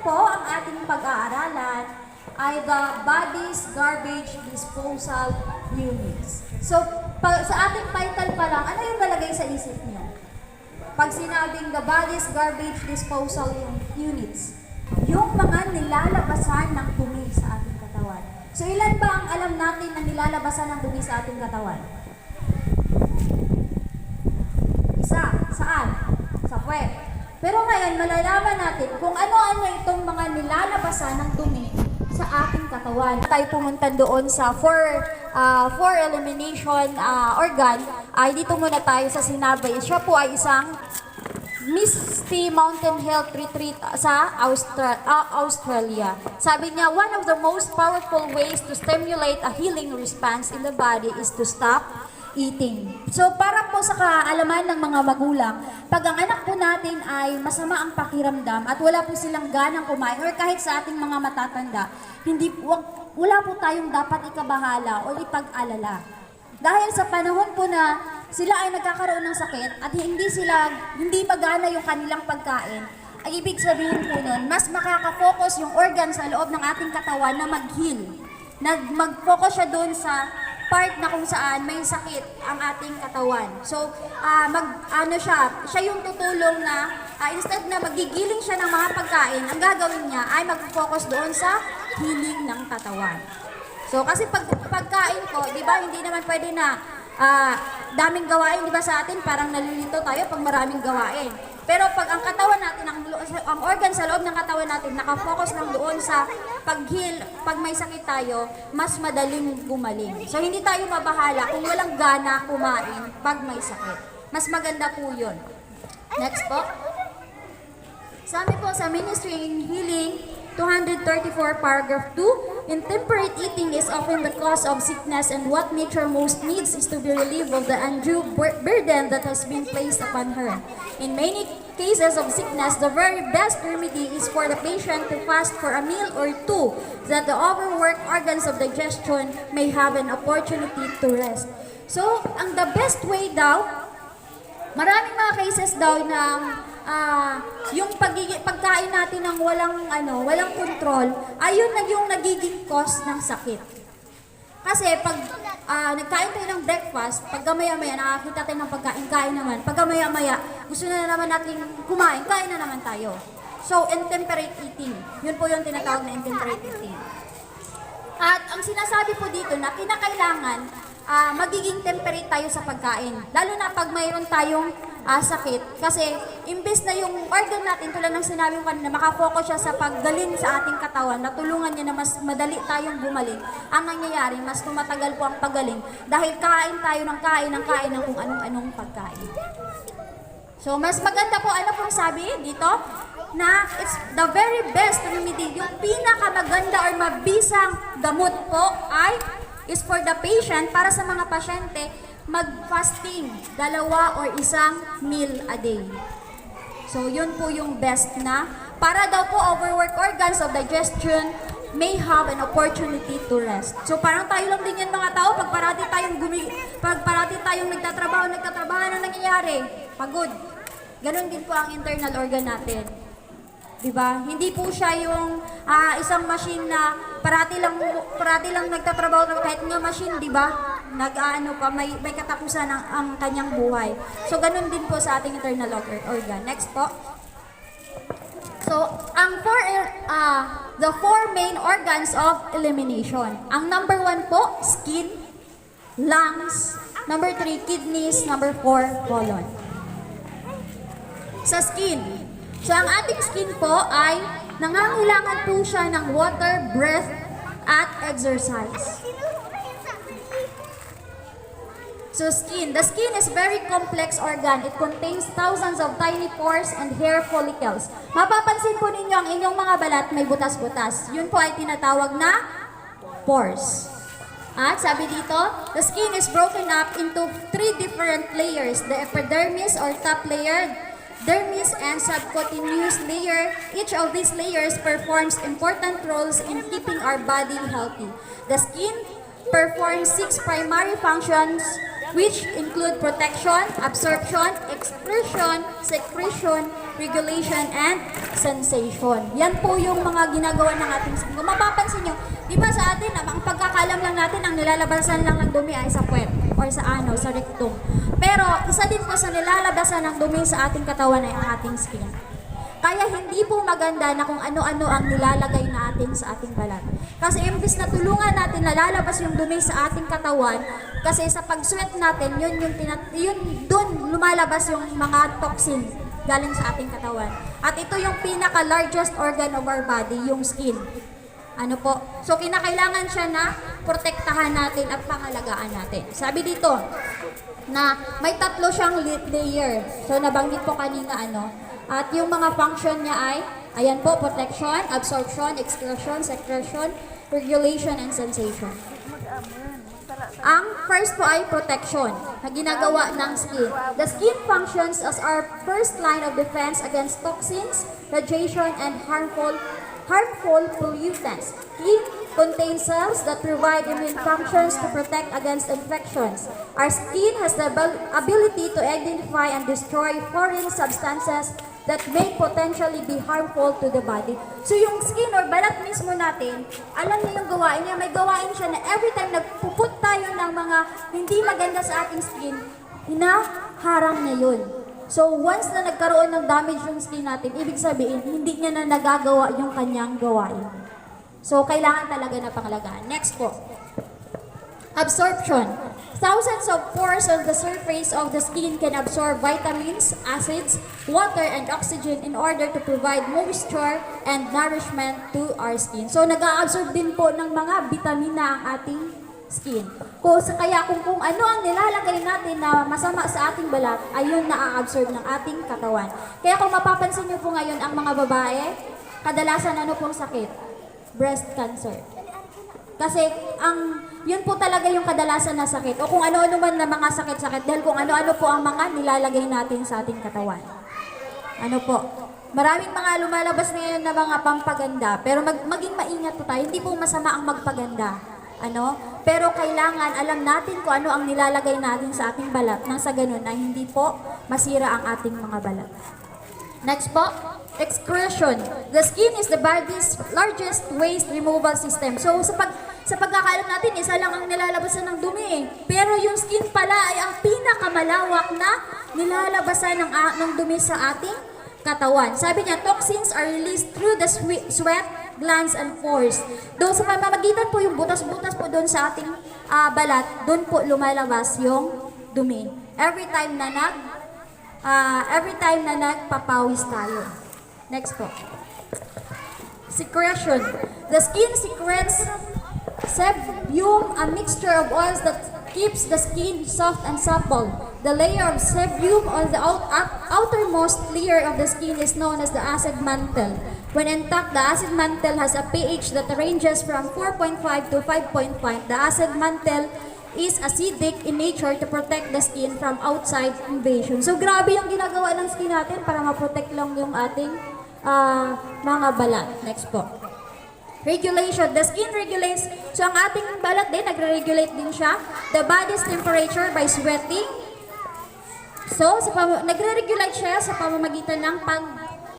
po ang ating pag-aaralan ay the body's garbage disposal units. So, sa ating title pa lang, ano yung nalagay sa isip niyo? Pag sinabing the body's garbage disposal units, yung mga nilalabasan ng dumi sa ating katawan. So, ilan ba ang alam natin na nilalabasan ng dumi sa ating katawan? Isa. Saan? Sa puwet. Pero ngayon, malalaman natin kung ano-ano itong mga nilalabasan ng dumi sa ating katawan. Tayo pumunta doon sa for elimination organ, ay dito muna tayo sa Sinabay. Siya po ay isang Misty Mountain Health Retreat sa Australia. Sabi niya, one of the most powerful ways to stimulate a healing response in the body is to stop eating. So, para po sa kaalaman ng mga magulang, pag ang anak po natin ay masama ang pakiramdam at wala po silang ganang kumain, or kahit sa ating mga matatanda, wala po tayong dapat ikabahala o ipag-alala. Dahil sa panahon po na sila ay nagkakaroon ng sakit at hindi magana yung kanilang pagkain, ay ibig sabihin po nun, mas makaka-focus yung organ sa loob ng ating katawan na mag-heal. Mag-focus siya doon sa part na kung saan may sakit ang ating katawan. So, siya yung tutulong na instead na magigiling siya ng mga pagkain, ang gagawin niya ay mag-focus doon sa healing ng katawan. So, kasi pagkain ko, di ba, hindi naman pwede na daming gawain, di ba sa atin, parang nalilito tayo pag maraming gawain. Pero pag ang katawan natin, ang organ sa loob ng katawan natin, nakafocus lang doon sa pag-heal, pag may sakit tayo, mas madaling gumaling. So, hindi tayo mabahala kung walang gana kumain pag may sakit. Mas maganda po yun. Next po. Sabi po sa Ministry in Healing, 234 paragraph 2, intemperate eating is often the cause of sickness, and what nature most needs is to be relieved of the undue burden that has been placed upon her. In many cases of sickness, the very best remedy is for the patient to fast for a meal or two, that the overworked organs of digestion may have an opportunity to rest. So, ang the best way daw, maraming mga cases daw na yung pagkain natin ng walang control, ayun na yung nagiging cause ng sakit. Kasi pag nagkain tayo ng breakfast, pag maya-maya nakakita tayo ng pagkain, kain naman. Pag maya-maya, gusto na naman natin kumain, kain na naman tayo. So, intemperate eating. Yun po yung tinatawag na intemperate eating. At ang sinasabi po dito na kinakailangan magiging temperate tayo sa pagkain. Lalo na pag mayroon tayong sakit. Kasi imbes na yung organ natin, tulad ng sinabi ko kanina, makafocus siya sa paggaling sa ating katawan, natulungan niya na mas madali tayong gumaling. Ang nangyayari, mas tumatagal po ang paggaling dahil kain tayo ng kain ng kung anong pagkain. So, mas maganda po, ano pong sabi dito? Na it's the very best remedy. Yung pinakamaganda or mabisang gamot po is for the patient, para sa mga pasyente, mag-fasting, 2 or 1 meal a day. So, yun po yung best na, para daw po overworked organs of digestion may have an opportunity to rest. So, parang tayo lang din yan mga tao, pag parati tayong nagtatrabaho, ano nangyayari? Pagod. Ganon din po ang internal organ natin. Diba? Hindi po siya yung isang machine na parati lang nagtatrabaho kahit nga machine, di ba? May katapusan ang kanyang buhay. So, ganun din po sa ating internal organ. Next po. So, the 4 main organs of elimination. Ang number 1 po, skin, lungs, number 3, kidneys, number 4, colon. Sa skin. So, ang ating skin po ay nangangailangan po siya ng water, breath, at exercise. So, skin. The skin is very complex organ. It contains thousands of tiny pores and hair follicles. Mapapansin po ninyo ang inyong mga balat may butas-butas. Yun po ay tinatawag na pores. At sabi dito, the skin is broken up into 3 different layers. The epidermis or top layer, dermis, and subcutaneous layer. Each of these layers performs important roles in keeping our body healthy. The skin performs 6 primary functions, which include protection, absorption, excretion, secretion, regulation, and sensation. Yan po yung mga ginagawa ng ating skin. Kung mapapansin nyo, di ba sa atin, ang pagkakalam lang natin, ang nilalabasan lang ng dumi ay sa puwet or sa sa rectum. Pero isa din po sa nilalabasan ng dumi sa ating katawan ay ang ating skin. Kaya hindi po maganda na kung ano-ano ang nilalagay natin sa ating balat. Kasi imbis na tulungan natin na lalabas yung dumi sa ating katawan, kasi sa pag-sweat natin, yun dun lumalabas yung mga toxin galing sa ating katawan. At ito yung pinaka-largest organ of our body, yung skin. Ano po? So, kinakailangan siya na protektahan natin at pangalagaan natin. Sabi dito, na may tatlo siyang layer. So, nabanggit po kanina at yung mga function niya ay, ayan po, protection, absorption, excretion, secretion, regulation, and sensation. Ang first po ay protection na ginagawa ng skin. The skin functions as our first line of defense against toxins, radiation, and harmful pollutants. Skin contains cells that provide immune functions to protect against infections. Our skin has the ability to identify and destroy foreign substances that may potentially be harmful to the body. So yung skin or balat mismo natin, alam niyo yung gawain niya, may gawain siya na every time nagpuput tayo ng mga hindi maganda sa ating skin, hinaharang niya yun. So once na nagkaroon ng damage yung skin natin, ibig sabihin, hindi niya na nagagawa yung kanyang gawain. So kailangan talaga na pangalagaan. Next po. Absorption. Thousands of pores on the surface of the skin can absorb vitamins, acids, water, and oxygen in order to provide moisture and nourishment to our skin. So, nag-a-absorb din po ng mga vitamina ang ating skin. Kaya kung ano ang nilalagay natin na masama sa ating balat, ayun na-absorb ng ating katawan. Kaya kung mapapansin niyo po ngayon ang mga babae, kadalasan pong sakit? Breast cancer. Kasi yun po talaga yung kadalasan na sakit. O kung ano-ano man na mga sakit-sakit dahil kung ano-ano po ang mga nilalagay natin sa ating katawan. Ano po? Maraming mga lumalabas ngayon na mga pampaganda. Pero maging maingat po tayo. Hindi po masama ang magpaganda. Pero kailangan alam natin kung ano ang nilalagay natin sa ating balat nang sa ganun na hindi po masira ang ating mga balat. Next po, excretion. The skin is the body's largest waste removal system. So sa pagkakaalam natin, isa lang ang nilalabasan ng dumi. Pero yung skin pala ay ang pinakamalawak na nilalabasan ng dumi sa ating katawan. Sabi niya, toxins are released through the sweat, glands, and pores. Doon sa pamamagitan po yung butas-butas po doon sa ating balat, doon po lumalabas yung dumi. Every time na nagpapawis tayo. Next po. Secretion. The skin secretes sebum, a mixture of oils that keeps the skin soft and supple. The layer of sebum on the outermost layer of the skin is known as the acid mantle. When intact, the acid mantle has a pH that ranges from 4.5 to 5.5. The acid mantle is acidic in nature to protect the skin from outside invasion. So grabe yung ginagawa ng skin natin para ma-protect lang yung ating mga balat. Next po. Regulation. The skin regulates. So ang ating balat din, nagre-regulate din siya. The body's temperature by sweating. So nagre-regulate siya sa pamamagitan ng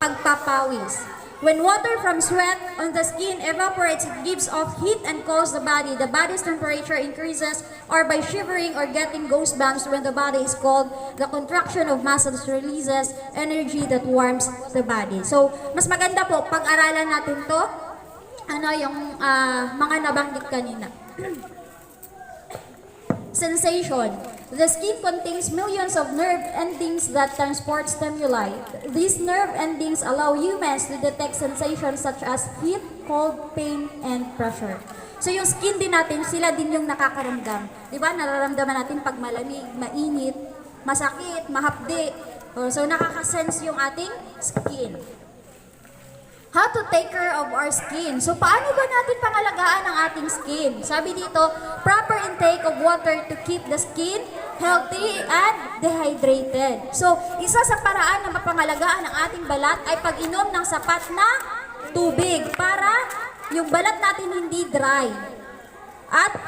pagpapawis. When water from sweat on the skin evaporates, it gives off heat and cools the body. The body's temperature increases or by shivering or getting goosebumps when the body is cold. The contraction of muscles releases energy that warms the body. So, mas maganda po pag-aralan natin to, yung mga nabanggit kanina. Sensation. The skin contains millions of nerve endings that transport stimuli. These nerve endings allow humans to detect sensations such as heat, cold, pain, and pressure. So yung skin din natin, sila din yung nakakaramdam. Diba? Nararamdaman natin pag malamig, mainit, masakit, mahapdi. So nakakasense yung ating skin. How to take care of our skin. So, paano ba natin pangalagaan ang ating skin? Sabi dito, proper intake of water to keep the skin healthy and dehydrated. So, isa sa paraan na mapangalagaan ang ating balat ay pag-inom ng sapat na tubig para yung balat natin hindi dry. At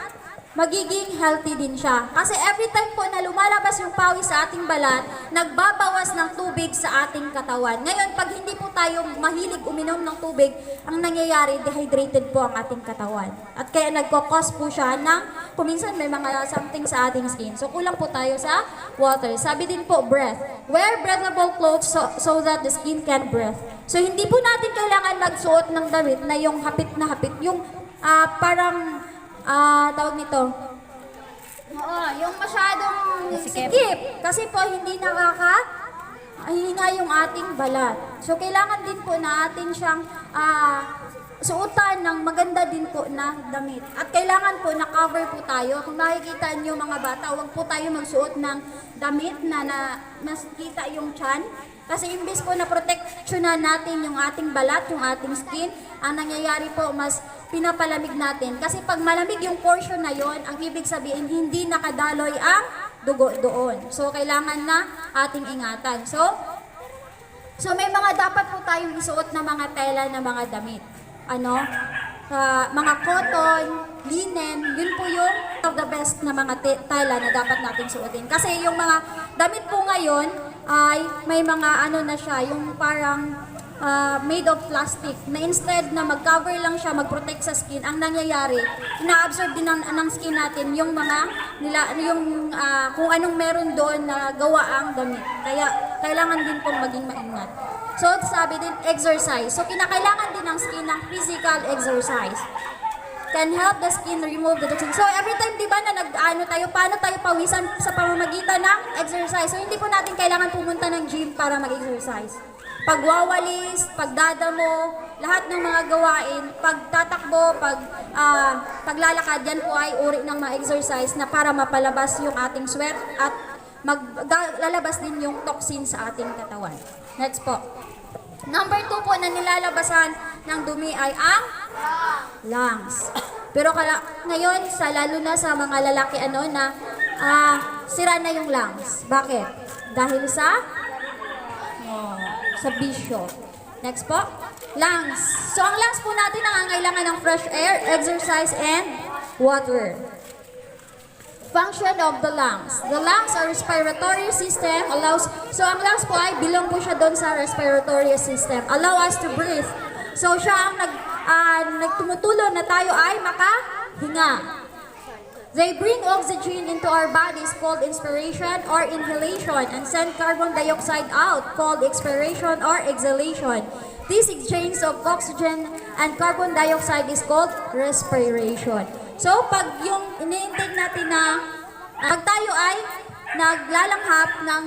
magiging healthy din siya. Kasi every time po na lumalabas yung pawis sa ating balat, nagbabawas ng tubig sa ating katawan. Ngayon, pag hindi po tayo mahilig uminom ng tubig, ang nangyayari, dehydrated po ang ating katawan. At kaya nagkakos po siya ng, kuminsan may mga something sa ating skin. So, kulang po tayo sa water. Sabi din po, breath. Wear breathable clothes so that the skin can breathe. So, hindi po natin kailangan magsuot ng damit na yung hapit na hapit, yung parang tawag nito. Oo, yung masyadong sikip. Kasi po hindi hinga yung ating balat. So kailangan din po na atin siyang suotan ng maganda din po na damit. At kailangan po na-cover po tayo. Kung nakikita niyo mga bata, huwag po tayo magsuot ng damit na mas kita yung tiyan. Kasi imbis po na proteksyonan natin yung ating balat, yung ating skin, ang nangyayari po mas pinapalamig natin. Kasi pag malamig yung portion na yon, ang ibig sabihin hindi nakadaloy ang dugo doon. So kailangan na ating ingatan. So may mga dapat po tayong isuot na mga tela na mga damit. Mga cotton, linen, yun po yung of the best na mga tela na dapat natin suotin. Kasi yung mga damit po ngayon ay may mga na siya, yung parang made of plastic, na instead na mag-cover lang siya, mag-protect sa skin, ang nangyayari, ina-absorb din ng skin natin yung mga kung anong meron doon na gawa ang damit. Kaya kailangan din pong maging maingat. So sabi din, exercise. So kinakailangan din ng skin ng physical exercise. Can help the skin remove the toxin. So every time, di ba, na paano tayo pawisan sa pamamagitan ng exercise? So hindi po natin kailangan pumunta ng gym para mag-exercise. Pagwawalis, pagdadamo, lahat ng mga gawain, pagtatakbo, paglalakad, yan po ay uri ng mga exercise na para mapalabas yung ating sweat at lalabas din yung toxin sa ating katawan. Next po. Number 2 po na nilalabasan ng dumi ay ang lungs. Pero ngayon, lalo na sa mga lalaki sira na yung lungs. Bakit? Dahil sa bisyo. Next po, lungs. So ang lungs po natin nangangailangan ng fresh air, exercise, and water. Function of the lungs. The lungs are respiratory system so ang lungs po ay belong po siya doon sa respiratory system. Allow us to breathe. So siya ang nagtumutulong na tayo ay makahinga. They bring oxygen into our bodies called inspiration or inhalation and send carbon dioxide out called expiration or exhalation. This exchange of oxygen and carbon dioxide is called respiration. So pag yung ini-intake natin pag tayo ay naglalanghap ng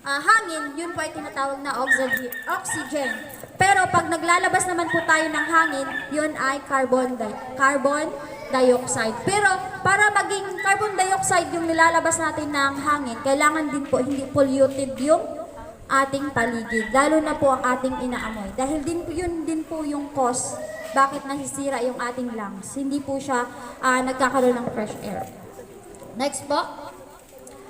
hangin, yun po ay tinatawag na oxygen. Pero pag naglalabas naman po tayo ng hangin, yun ay carbon dioxide. Pero para maging carbon dioxide yung nilalabas natin ng hangin, kailangan din po hindi polluted yung ating paligid. Lalo na po ang ating inaamoy. Dahil yun din po yung cause bakit nasisira yung ating lungs. Hindi po siya nagkakaroon ng fresh air. Next po.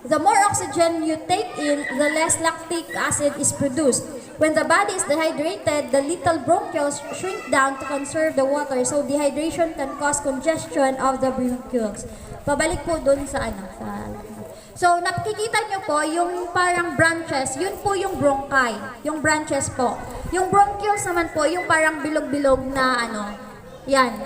The more oxygen you take in, the less lactic acid is produced. When the body is dehydrated, the little bronchioles shrink down to conserve the water, so dehydration can cause congestion of the bronchioles. Pabalik po dun sa So, nakikita nyo po, yung parang branches, yun po yung bronchi, yung branches po. Yung bronchioles naman po, yung parang bilog-bilog na yan.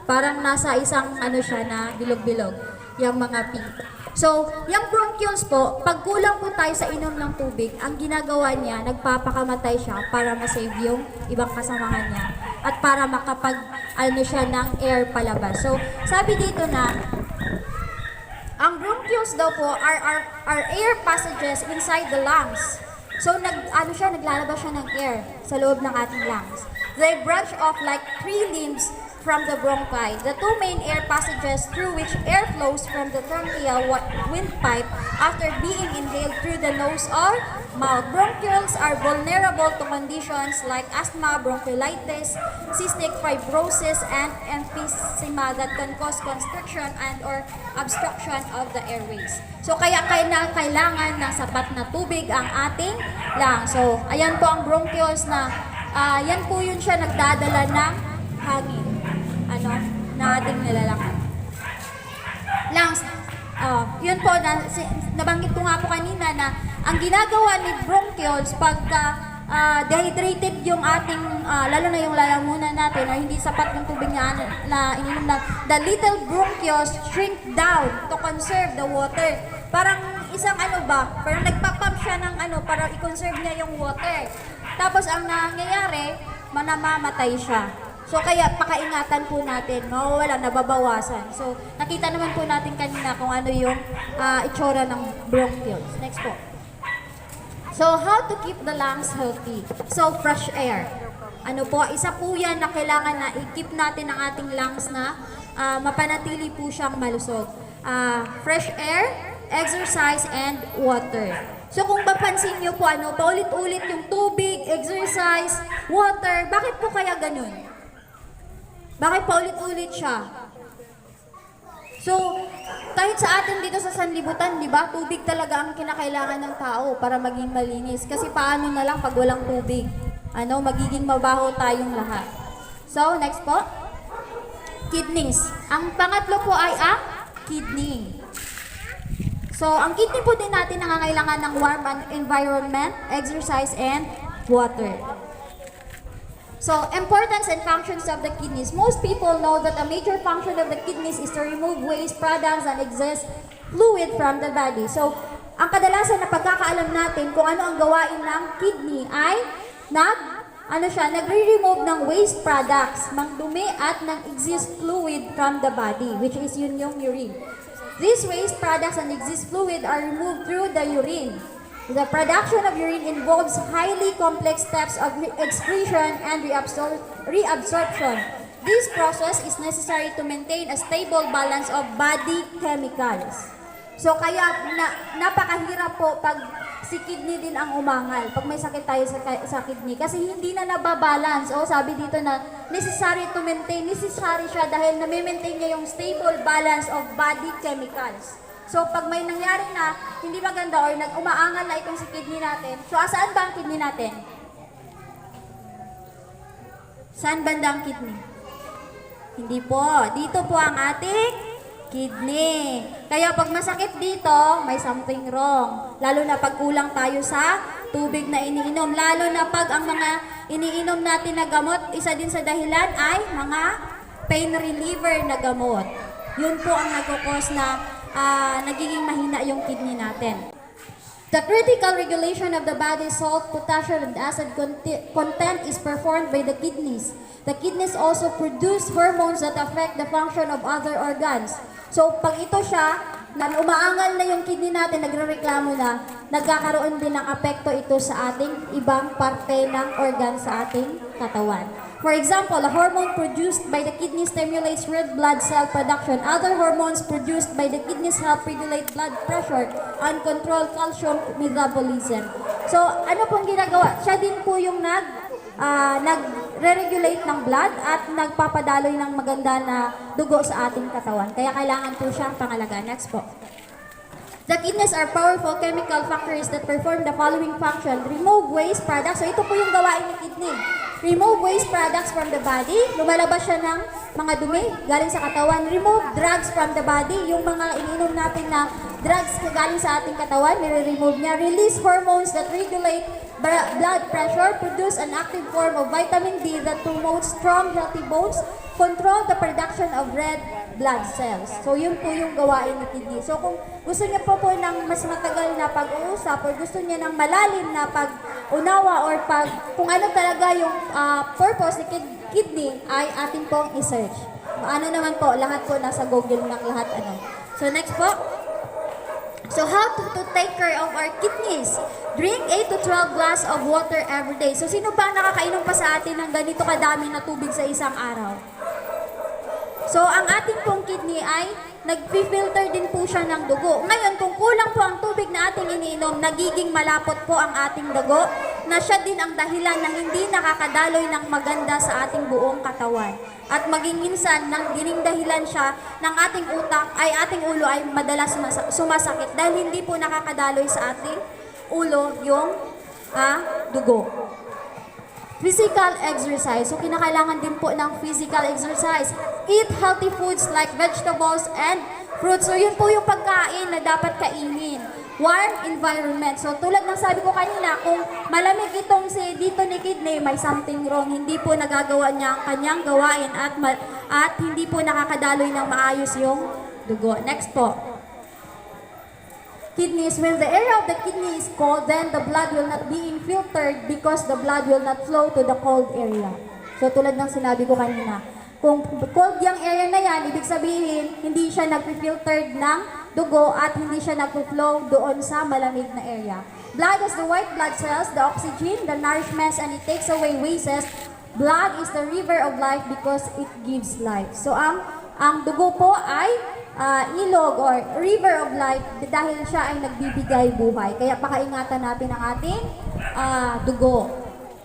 Parang nasa isang siya na bilog-bilog, yung mga pink. So, yung bronchioles po, pag kulang po tayo sa inom ng tubig, ang ginagawa niya, nagpapakamatay siya para ma-save yung ibang kasamahan niya at para makapag siya ng air palabas. So, sabi dito na, ang bronchioles daw po are air passages inside the lungs. So, naglalabas siya ng air sa loob ng ating lungs. They branch off like 3 limbs from the bronchi. The 2 main air passages through which air flows from the trachea windpipe after being inhaled through the nose or mouth. Bronchioles are vulnerable to conditions like asthma, bronchiolitis, cystic fibrosis, and emphysema that can cause constriction and or obstruction of the airways. So kaya kailangan ng sapat na tubig ang ating lungs. So ayan po ang bronchioles na yan po yun siya nagdadala ng hangin na ating nilalakad. lungs. Yun po, nabanggit ko nga po kanina na ang ginagawa ni bronchioles pagka dehydrated yung ating, lalo na yung lalamunan natin na hindi sapat yung tubig na ininom na, the little bronchioles shrink down to conserve the water. Parang isang parang nagpapump siya ng para i-conserve niya yung water. Tapos ang nangyayari, namamatay siya. So kaya pakaingatan po natin, mawawala, nababawasan. So nakita naman po natin kanina kung ano yung itsura ng bronchioles. Next po. So how to keep the lungs healthy? So fresh air. Isa po yan na kailangan na i-keep natin ang ating lungs na mapanatili po siyang malusog. Fresh air, exercise, and water. So kung mapansin nyo po, paulit-ulit yung tubig, exercise, water, bakit po kaya ganun? Bakit paulit-ulit siya? So, kahit sa atin dito sa sanlibutan, di ba, tubig talaga ang kinakailangan ng tao para maging malinis. Kasi paano na lang pag walang tubig? Magiging mabaho tayong lahat. So, next po. Kidneys. Ang pangatlo po ay ang kidney. So, ang kidney po din natin nangangailangan ng warm environment, exercise, and water. So, importance and functions of the kidneys. Most people know that a major function of the kidneys is to remove waste products and excess fluid from the body. So, ang kadalasan na pagkakaalam natin kung ano ang gawain ng kidney ay nagre-remove ng waste products, ng dumi at ng excess fluid from the body, which is yun yung urine. These waste products and excess fluid are removed through the urine. The production of urine involves highly complex steps of excretion and reabsorption. This process is necessary to maintain a stable balance of body chemicals. So kaya napakahirap po pag si kidney din ang umangal, pag may sakit tayo sa kidney, kasi hindi na nababalance. Sabi dito na necessary to maintain, necessary siya dahil na-maintain niya yung stable balance of body chemicals. So, pag may nangyari na hindi maganda or umaangal na itong si kidney natin, so saan ba ang kidney natin? Saan banda ang kidney? Hindi po. Dito po ang ating kidney. Kaya pag masakit dito, may something wrong. Lalo na pag kulang tayo sa tubig na iniinom. Lalo na pag ang mga iniinom natin na gamot, isa din sa dahilan ay mga pain reliever na gamot. Yun po ang nagkukos na nagiging mahina yung kidney natin. The critical regulation of the body's salt, potassium, and acid content is performed by the kidneys. The kidneys also produce hormones that affect the function of other organs. So, pag ito siya, umaangal na yung kidney natin, nagrereklamo na, nagkakaroon din ng apekto ito sa ating ibang parte ng organ sa ating katawan. For example, a hormone produced by the kidney stimulates red blood cell production. Other hormones produced by the kidneys help regulate blood pressure and control calcium metabolism. So, ano pong ginagawa? Siya din po yung nagre-regulate ng blood at nagpapadaloy ng maganda na dugo sa ating katawan. Kaya kailangan po siyang pangalagaan. Next po. The kidneys are powerful chemical factories that perform the following function. Remove waste products. So ito po yung gawain ng kidney. Remove waste products from the body. Lumalabas siya ng mga dumi galing sa katawan. Remove drugs from the body. Yung mga iniinom natin na drugs galing sa ating katawan, nire-remove niya. Release hormones that regulate blood pressure. Produce an active form of vitamin D that promotes strong, healthy bones. Control the production of red blood cells. So, yun po yung gawain ni kidney. So, kung gusto niya po ng mas matagal na pag-uusap or gusto niya ng malalim na pag-unawa or kung ano talaga yung purpose ni kidney ay atin pong i-search. Ano naman po, lahat po nasa Google ng lahat. So, next po. So, how to take care of our kidneys? Drink 8 to 12 glass of water every day. So, sino ba nakakainom pa sa atin ng ganito kadami na tubig sa isang araw? So, ang ating pong kidney ay nag-filter din po siya ng dugo. Ngayon, kung kulang po ang tubig na ating iniinom, nagiging malapot po ang ating dugo, na siya din ang dahilan na hindi nakakadaloy ng maganda sa ating buong katawan. At maging minsan, nang gining dahilan siya ng ating ating ulo ay madalas sumasakit dahil hindi po nakakadaloy sa ating ulo yung dugo. Physical exercise. So, kinakailangan din po ng physical exercise. Eat healthy foods like vegetables and fruits. So yun po yung pagkain na dapat kainin. Warm environment. So tulad ng sabi ko kanina, kung malamig itong si dito ni Kidney, may something wrong. Hindi po nagagawa niya ang kanyang gawain at hindi po nakakadaloy ng maayos yung dugo. Next po. Kidneys, when the area of the kidney is cold, then the blood will not be filtered because the blood will not flow to the cold area. So tulad ng sinabi ko kanina, kung cold yung area na yan, ibig sabihin, hindi siya nag-filtered ng dugo at hindi siya nag-flow doon sa malamig na area. Blood is the white blood cells, the oxygen, the nourishment, and it takes away wastes. Blood is the river of life because it gives life. So ang dugo po ay ilog or river of life dahil siya ay nagbibigay buhay. Kaya pakaingatan natin ang ating dugo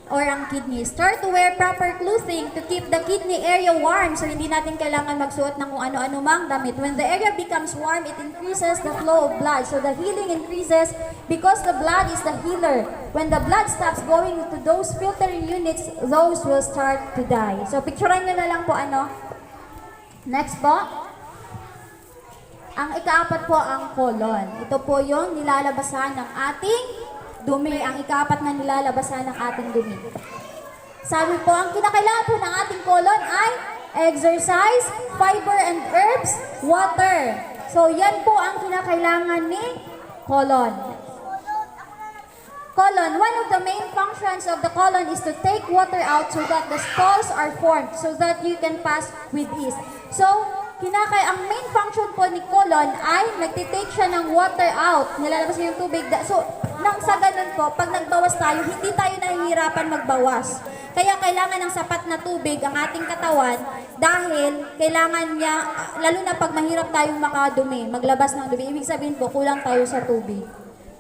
or ang kidneys. Start to wear proper clothing to keep the kidney area warm. So hindi natin kailangan magsuot ng kung ano-ano mang damit. When the area becomes warm, it increases the flow of blood. So the healing increases because the blood is the healer. When the blood stops going to those filtering units, those will start to die. So picturean nyo na lang po Next po. Ang ikaapat po ang colon. Ito po yung nilalabasan ng ating dumi. Ang ikaapat na nilalabasan ng ating dumi. Sabi po, ang kinakailangan po ng ating colon ay exercise, fiber and herbs, water. So yan po ang kinakailangan ni colon. Colon, one of the main functions of the colon is to take water out so that the stalls are formed so that you can pass with ease. So, ang main function po ni colon ay nagtitake siya ng water out. Nilalabas niya yung tubig. So, sa ganun po, pag nagbawas tayo, hindi tayo nahihirapan magbawas. Kaya kailangan ng sapat na tubig ang ating katawan dahil kailangan niya, lalo na pag mahirap tayong makadumi, maglabas ng dumi. Ibig sabihin po, kulang tayo sa tubig.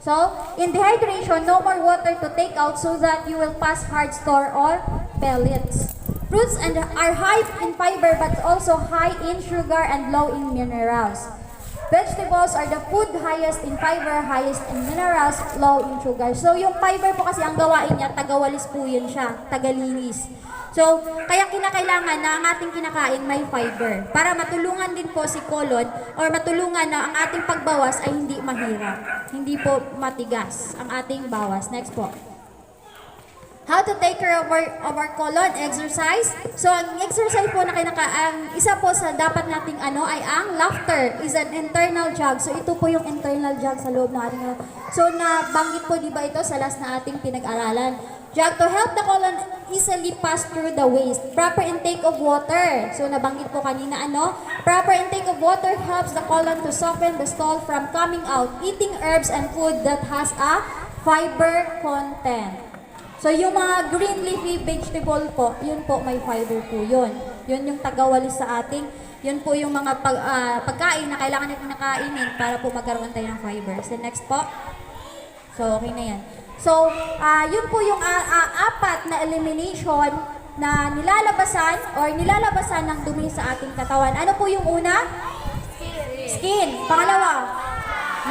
So, in dehydration, no more water to take out so that you will pass hard store or pellets. Fruits are high in fiber but also high in sugar and low in minerals. Vegetables are the food highest in fiber, highest in minerals, low in sugar. So yung fiber po kasi ang gawain niya, tagawalis po yun siya, tagalinis. So kaya kinakailangan na ang ating kinakain may fiber para matulungan din po si colon or matulungan na ang ating pagbawas ay hindi mahirap. Hindi po matigas ang ating bawas. Next po. How to take care of our colon? Exercise. So, ang exercise po na ang isa po sa dapat nating ay ang laughter is an internal jog. So, ito po yung internal jog sa loob ng ating So, nabanggit po di ba ito sa last na ating pinag-aralan. Jog to help the colon easily pass through the waste. Proper intake of water. So, nabanggit po kanina Proper intake of water helps the colon to soften the stool from coming out. Eating herbs and food that has a fiber content. So, yung mga green leafy vegetable po, yun po may fiber po yun. Yun yung tagawalis sa ating, yun po yung mga pagkain na kailangan natin nakainin para po magkaroon tayo ng fiber. So, next po. So, okay na yan. So, yun po yung apat na elimination na nilalabasan ng dumi sa ating katawan. Ano po yung una? Skin. Pangalawa?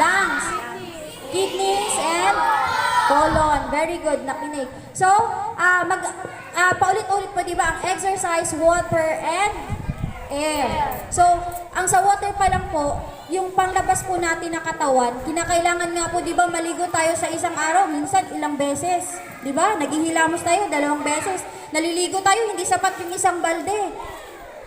Lungs. Kidneys and colon. Very good, nakinig. So, paulit-ulit po, di ba, ang exercise, water, and air. So, ang sa water pa lang po, yung panglabas po natin na katawan, kinakailangan nga po, di ba, maligo tayo sa isang araw, minsan ilang beses. Di ba? Naghihilamos tayo, 2 beses. Naliligo tayo, hindi sapat yung isang balde.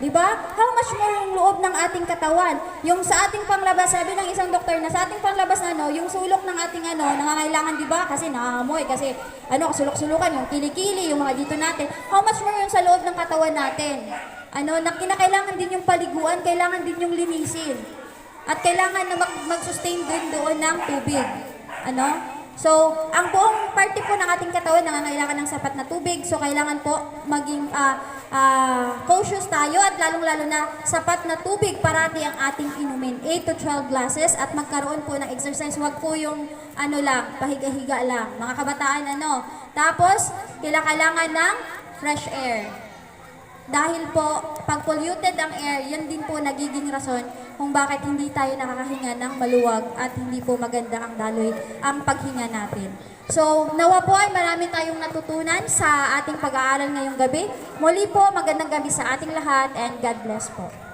Di ba? How much more yung loob ng ating katawan? Yung sa ating panglabas, sabi ng isang doktor na sa ating panglabas na yung sulok ng ating nangangailangan, di ba? Kasi nangangamoy, kasi kasulok-sulukan, yung kilikili, yung mga dito natin. How much more yung sa loob ng katawan natin? Na kinakailangan din yung paliguan, kailangan din yung linisin. At kailangan na mag-sustain doon ng tubig. So, ang buong parte po ng ating katawan nangangailangan ng sapat na tubig. So, kailangan po maging cautious tayo at lalong-lalo na sapat na tubig parati ang ating inumin. 8 to 12 glasses at magkaroon po ng exercise. Huwag po yung pahiga-higa lang. Mga kabataan, Tapos, kailangan ng fresh air. Dahil po, pag polluted ang air, yun din po nagiging rason kung bakit hindi tayo nakakahinga ng maluwag at hindi po maganda ang daloy ang paghinga natin. So, nawa po ay marami tayong natutunan sa ating pag-aaral ngayong gabi. Muli po, magandang gabi sa ating lahat and God bless po.